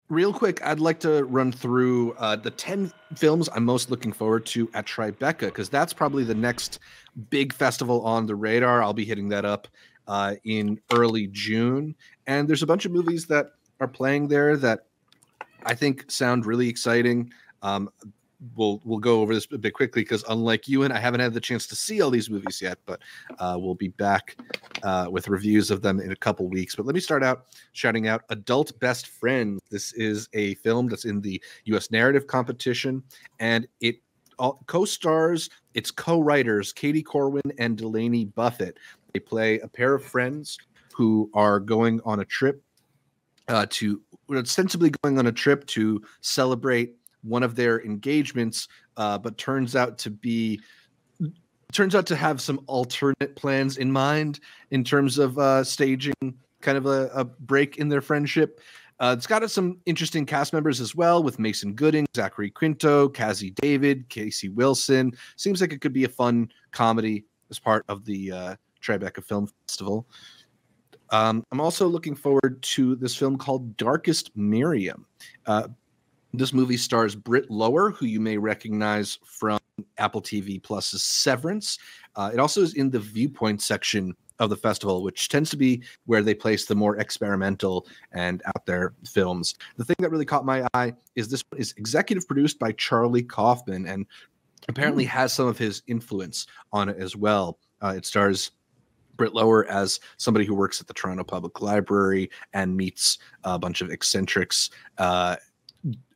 Real quick, I'd like to run through the 10 films I'm most looking forward to at Tribeca, because that's probably the next big festival on the radar. I'll be hitting that up in early June. And there's a bunch of movies that are playing there that I think sound really exciting. We'll go over this a bit quickly because, unlike you, and I haven't had the chance to see all these movies yet, but we'll be back with reviews of them in a couple weeks. But let me start out shouting out Adult Best Friends. This is a film that's in the U.S. Narrative Competition, and it co-stars its co-writers Katie Corwin and Delaney Buffett. They play a pair of friends who are going on a trip ostensibly going on a trip to celebrate one of their engagements, but turns out to have some alternate plans in mind in terms of staging kind of a break in their friendship. It's got some interesting cast members as well, with Mason Gooding, Zachary Quinto, Cassie David, Casey Wilson. Seems like it could be a fun comedy as part of the Tribeca Film Festival. I'm also looking forward to this film called Darkest Miriam. This movie stars Britt Lower, who you may recognize from Apple TV Plus's Severance. It also is in the Viewpoint section of the festival, which tends to be where they place the more experimental and out there films. The thing that really caught my eye is this is executive produced by Charlie Kaufman and apparently has some of his influence on it as well. It stars Britt Lower as somebody who works at the Toronto Public Library and meets a bunch of eccentrics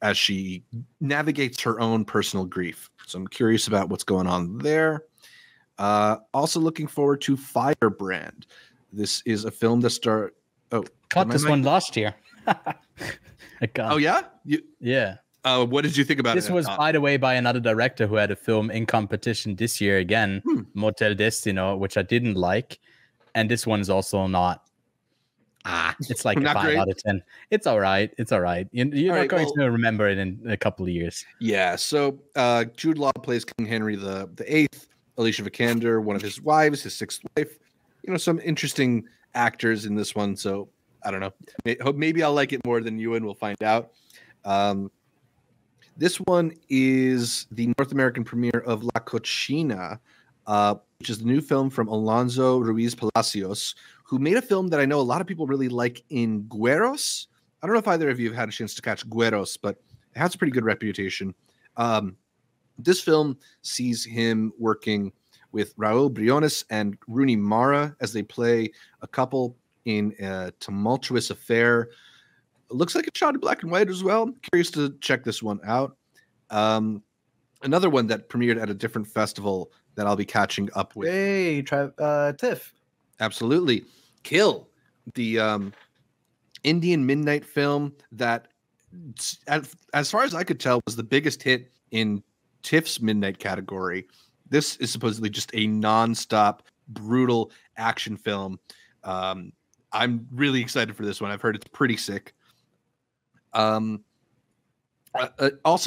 as she navigates her own personal grief. So I'm curious about what's going on there. Also looking forward to Firebrand. This is a film that caught this one last year. Oh, yeah? Yeah. What did you think about it? This was, by the way, by another director who had a film in competition this year again, Motel Destino, which I didn't like. And this one is also not. It's like a 5 out of 10. It's all right. It's all right. You're not going to remember it in a couple of years. Yeah. So Jude Law plays King Henry the Eighth. Alicia Vikander, one of his wives, his sixth wife. Some interesting actors in this one. So I don't know. Maybe I'll like it more than you, and we'll find out. This one is the North American premiere of La Cochina, which is the new film from Alonso Ruiz Palacios, who made a film that I know a lot of people really like in Güeros. I don't know if either of you have had a chance to catch Güeros, but it has a pretty good reputation. This film sees him working with Raul Briones and Rooney Mara as they play a couple in a tumultuous affair. It looks like it's shot in black and white as well. I'm curious to check this one out. Another one that premiered at a different festival that I'll be catching up with. Hey, TIFF. Absolutely. Kill, the Indian midnight film that, as far as I could tell, was the biggest hit in TIFF's midnight category. This is supposedly just a nonstop, brutal action film. I'm really excited for this one. I've heard it's pretty sick. Also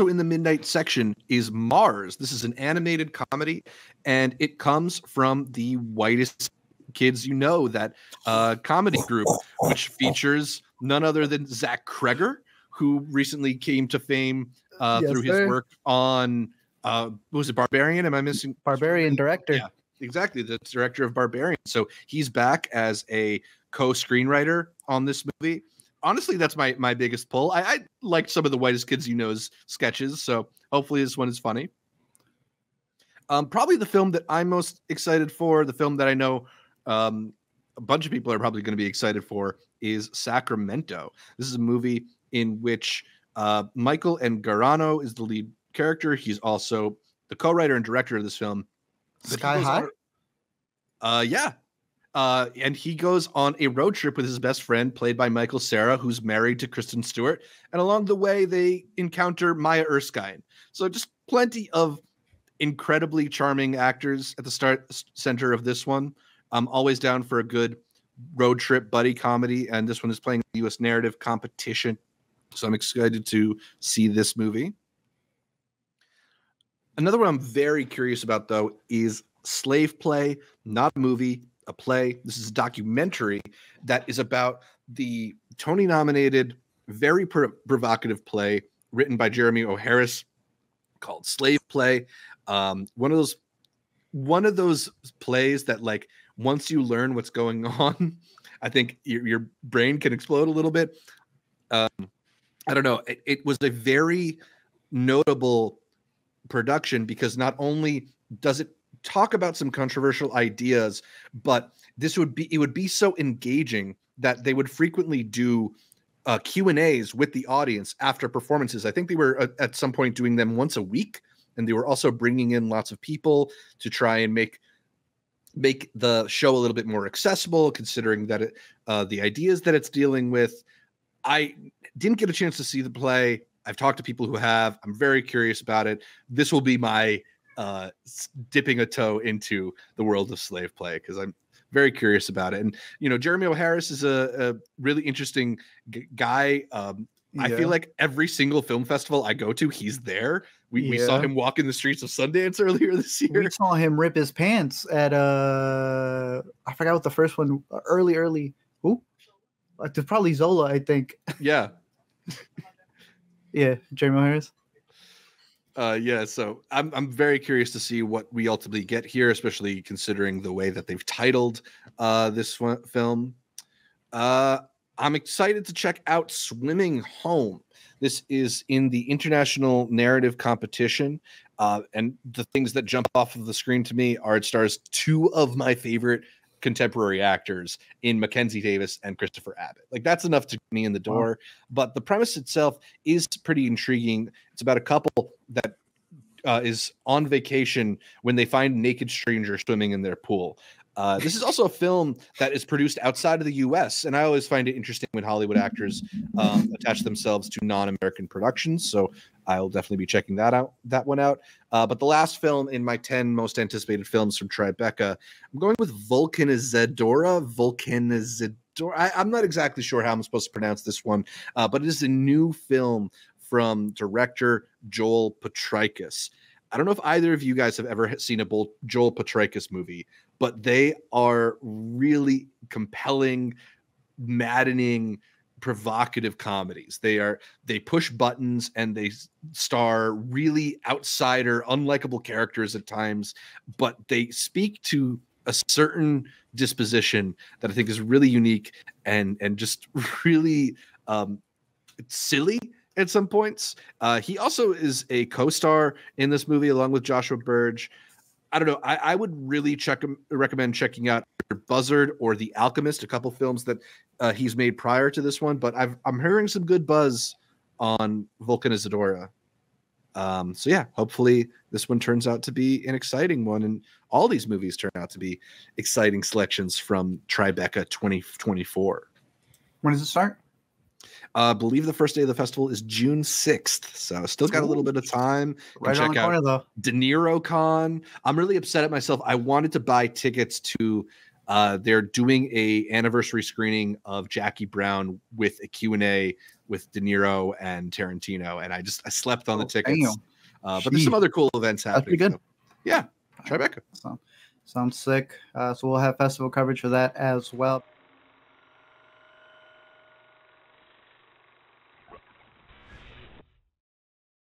in the midnight section is Mars. This is an animated comedy, and it comes from the Whitest Kids You Know, that comedy group, which features none other than Zach Kreger, who recently came to fame through his work on was it Barbarian? Am I missing? Barbarian director. Yeah, exactly. The director of Barbarian. So he's back as a co-screenwriter on this movie. Honestly, that's my biggest pull. I liked some of the Whitest Kids You Know's sketches, so hopefully this one is funny. Probably the film that I'm most excited for, the film that I know a bunch of people are probably going to be excited for, is Sacramento. This is a movie in which Michael Angarano is the lead character. He's also the co-writer and director of this film. Sky High? Yeah. And he goes on a road trip with his best friend, played by Michael Cera, who's married to Kristen Stewart. And along the way, they encounter Maya Erskine. So just plenty of incredibly charming actors at the center of this one. I'm always down for a good road trip buddy comedy, and this one is playing the U.S. Narrative Competition. So I'm excited to see this movie. Another one I'm very curious about, though, is Slave Play, not a movie, a play. This is a documentary that is about the Tony-nominated very provocative play written by Jeremy O'Harris called Slave Play. One of those plays that, like, once you learn what's going on, I think your brain can explode a little bit. I don't know. It was a very notable production because not only does it talk about some controversial ideas, but it would be so engaging that they would frequently do Q&As with the audience after performances. I think they were at some point doing them once a week, and they were also bringing in lots of people to try and make the show a little bit more accessible, considering that the ideas that it's dealing with. I didn't get a chance to see the play. I've talked to people who have. I'm very curious about it. This will be my dipping a toe into the world of Slave Play because I'm very curious about it. And, you know, Jeremy O'Harris is a really interesting guy. I feel like every single film festival I go to, he's there. We saw him walk in the streets of Sundance earlier this year. We saw him rip his pants at I forgot what the first one, early. Ooh, it's probably Zola, I think. Yeah. Yeah, Jeremy O'Harris. Yeah, so I'm very curious to see what we ultimately get here, especially considering the way that they've titled this film. I'm excited to check out Swimming Home. This is in the International Narrative Competition, and the things that jump off of the screen to me are it stars two of my favorite contemporary actors in Mackenzie Davis and Christopher Abbott. Like, that's enough to get me in the door. Wow. But the premise itself is pretty intriguing. It's about a couple that is on vacation when they find a naked stranger swimming in their pool. This is also a film that is produced outside of the U.S., and I always find it interesting when Hollywood actors attach themselves to non-American productions. So I'll definitely be checking that one out. But the last film in my 10 most anticipated films from Tribeca, I'm going with Vulcanizadora. I'm not exactly sure how I'm supposed to pronounce this one, but it is a new film from director Joel Petrakis. I don't know if either of you guys have ever seen a Joel Petrakis movie, but they are really compelling, maddening, provocative comedies. They push buttons and they star really outsider, unlikable characters at times, but they speak to a certain disposition that I think is really unique and just really silly at some points. He also is a co-star in this movie along with Joshua Burge. I don't know. I would really recommend checking out Buzzard or The Alchemist, a couple films that he's made prior to this one. But I'm hearing some good buzz on Vulcanizadora. So yeah, hopefully this one turns out to be an exciting one, and all these movies turn out to be exciting selections from Tribeca 2024. When does it start? I believe the first day of the festival is June 6th. So still got a little bit of time. Right on the corner, though. De Niro Con. I'm really upset at myself. I wanted to buy tickets to they're doing a anniversary screening of Jackie Brown with a Q&A with De Niro and Tarantino. And I slept on the tickets. But there's some other cool events happening. That's pretty good. So, yeah. Tribeca. Sounds sick. So we'll have festival coverage for that as well.